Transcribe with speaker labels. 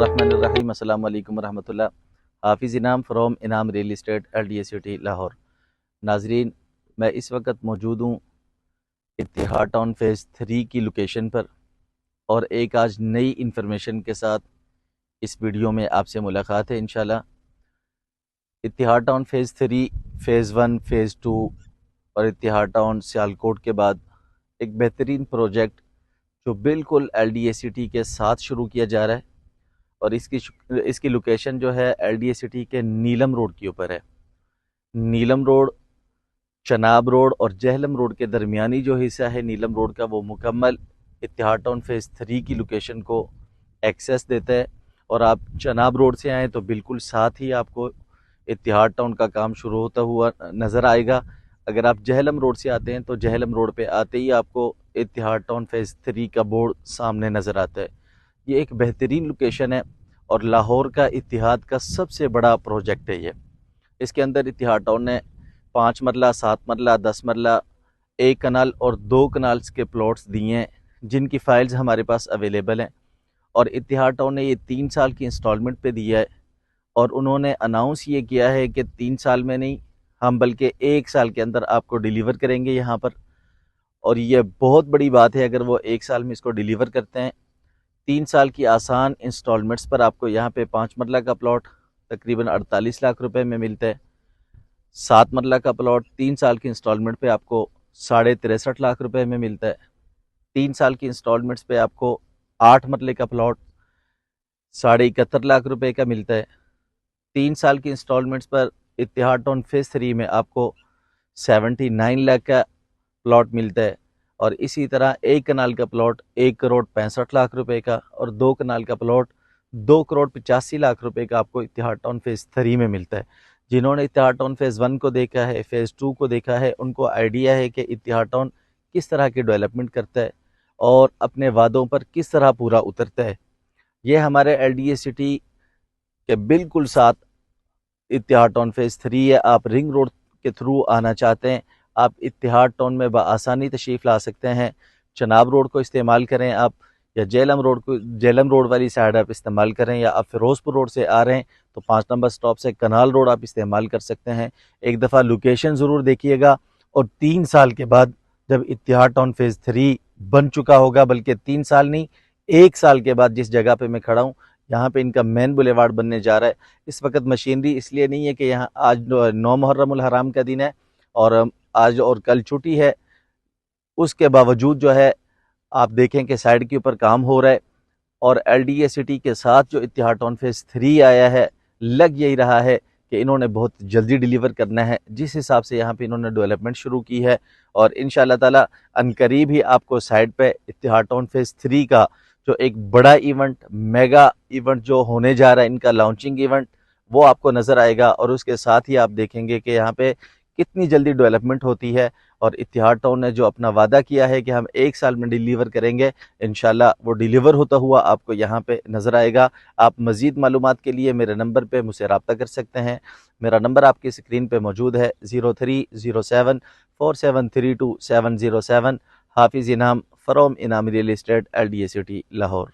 Speaker 1: बिस्मिल्लाहिर्रहमानिर्रहीम। अस्सलाम वालेकुम रहमतुल्लाह। हाफिज़ इनाम फ्रॉम इनाम real estate LDA city Lahore. नाजरीन, मैं इस वक्त मौजूद हूँ इत्तिहाद टाउन फेज़ 3 की लोकेशन पर और एक आज नई इन्फॉर्मेशन के साथ इस वीडियो में आपसे मुलाकात है इंशाल्लाह। इत्तिहाद टाउन फेज़ 3, फेज़ 1, फेज़ 2 और इत्तिहाद टाउन सियालकोट के बाद एक बेहतरीन प्रोजेक्ट जो बिल्कुल LDA सिटी के साथ शुरू किया जा रहा है और इसकी लोकेशन जो है LDA सिटी के नीलम रोड के ऊपर है। नीलम रोड, चनाब रोड और जहलम रोड के दरमियानी जो हिस्सा है नीलम रोड का, वो मुकम्मल इत्तिहाद टाउन फेज़ 3 की लोकेशन को एक्सेस देता है। और आप चनाब रोड से आएँ तो बिल्कुल साथ ही आपको इत्तिहाद टाउन का काम शुरू होता हुआ नज़र आएगा। अगर आप जहलम रोड से आते हैं तो जहलम रोड पे आते ही आपको इत्तिहाद टाउन फेज़ 3 का बोर्ड सामने नज़र आता है। ये एक बेहतरीन लोकेशन है और लाहौर का इत्तिहाद का सबसे बड़ा प्रोजेक्ट है ये। इसके अंदर इत्तिहाद टाउन ने 5 मरला, 7 मरला, 10 मरला, 1 कनाल और 2 कनाल्स के प्लॉट्स दिए हैं जिनकी फ़ाइल्स हमारे पास अवेलेबल हैं। और इत्तिहाद टाउन ने ये 3 साल की इंस्टॉलमेंट पे दिया है और उन्होंने अनाउंस ये किया है कि 3 साल में नहीं, हम बल्कि 1 साल के अंदर आपको डिलीवर करेंगे यहाँ पर। और ये बहुत बड़ी बात है अगर वो 1 साल में इसको डिलीवर करते हैं। 3 साल की आसान इंस्टॉलमेंट्स पर आपको यहाँ पे 5 मरला का प्लॉट तकरीबन 48 लाख रुपए में मिलता है। 7 मरला का प्लॉट 3 साल की इंस्टॉलमेंट पे आपको 63.5 लाख रुपए में मिलता है। 3 साल की इंस्टॉलमेंट्स पे आपको 8 मरले का प्लॉट 71.5 लाख रुपए का मिलता है। 3 साल की इंस्टॉलमेंट्स पर इत्तिहाद टाउन फेज़ 3 में आपको 79 लाख का प्लॉट मिलता है। और इसी तरह 1 कनाल का प्लॉट 1 करोड़ 65 लाख रुपए का और 2 कनाल का प्लॉट 2 करोड़ 85 लाख रुपए का आपको इत्तिहाद टाउन फेज़ 3 में मिलता है। जिन्होंने इत्तिहाद टाउन फेज़ 1 को देखा है, फेज़ 2 को देखा है, उनको आइडिया है कि इत्तिहाद टाउन किस तरह की डेवलपमेंट करता है और अपने वादों पर किस तरह पूरा उतरता है। ये हमारे LDA सिटी के बिल्कुल साथ इत्तिहाद टाउन फेज़ 3 है। आप रिंग रोड के थ्रू आना चाहते हैं, आप इत्तिहाद टाउन में बआसानी तशरीफ़ ला सकते हैं। चनाब रोड को इस्तेमाल करें आप, या जेलम रोड वाली साइड आप इस्तेमाल करें, या आप फिरोजपुर रोड से आ रहे हैं तो 5 नंबर स्टॉप से कनाल रोड आप इस्तेमाल कर सकते हैं। एक दफ़ा लोकेशन ज़रूर देखिएगा। और 3 साल के बाद जब इत्तिहाद टाउन फेज़ 3 बन चुका होगा, बल्कि 3 साल नहीं, 1 साल के बाद जिस जगह पे मैं खड़ा हूँ, यहाँ पे इनका मेन बुलेवार्ड बनने जा रहा है। इस वक्त मशीनरी इसलिए नहीं है कि यहाँ आज 9 मुहर्रमुल हराम का दिन है और आज और कल छुट्टी है, उसके बावजूद जो है आप देखें कि साइड के ऊपर काम हो रहा है। और LDA सिटी के साथ जो इत्तिहाद टाउन फेज़ 3 आया है, लग यही रहा है कि इन्होंने बहुत जल्दी डिलीवर करना है, जिस हिसाब से यहाँ पे इन्होंने डेवलपमेंट शुरू की है। और इंशाल्लाह ताला अनकरीब ही आपको साइड पे इत्तिहाद टाउन फेज़ 3 का जो एक बड़ा इवेंट, मेगा इवेंट जो होने जा रहा है, इनका लॉन्चिंग इवेंट, वो आपको नज़र आएगा। और उसके साथ ही आप देखेंगे कि यहाँ पे कितनी जल्दी डेवलपमेंट होती है। और इत्तिहाद टाउन ने जो अपना वादा किया है कि हम 1 साल में डिलीवर करेंगे, इंशाल्लाह वो डिलीवर होता हुआ आपको यहाँ पे नज़र आएगा। आप मज़ीद मालूमात के लिए मेरे नंबर पे मुझसे रब्ता कर सकते हैं। मेरा नंबर आपकी स्क्रीन पे मौजूद है, 03074732 707। हाफिज़ इनाम फ्रॉम इनाम real estate LDA city Lahore.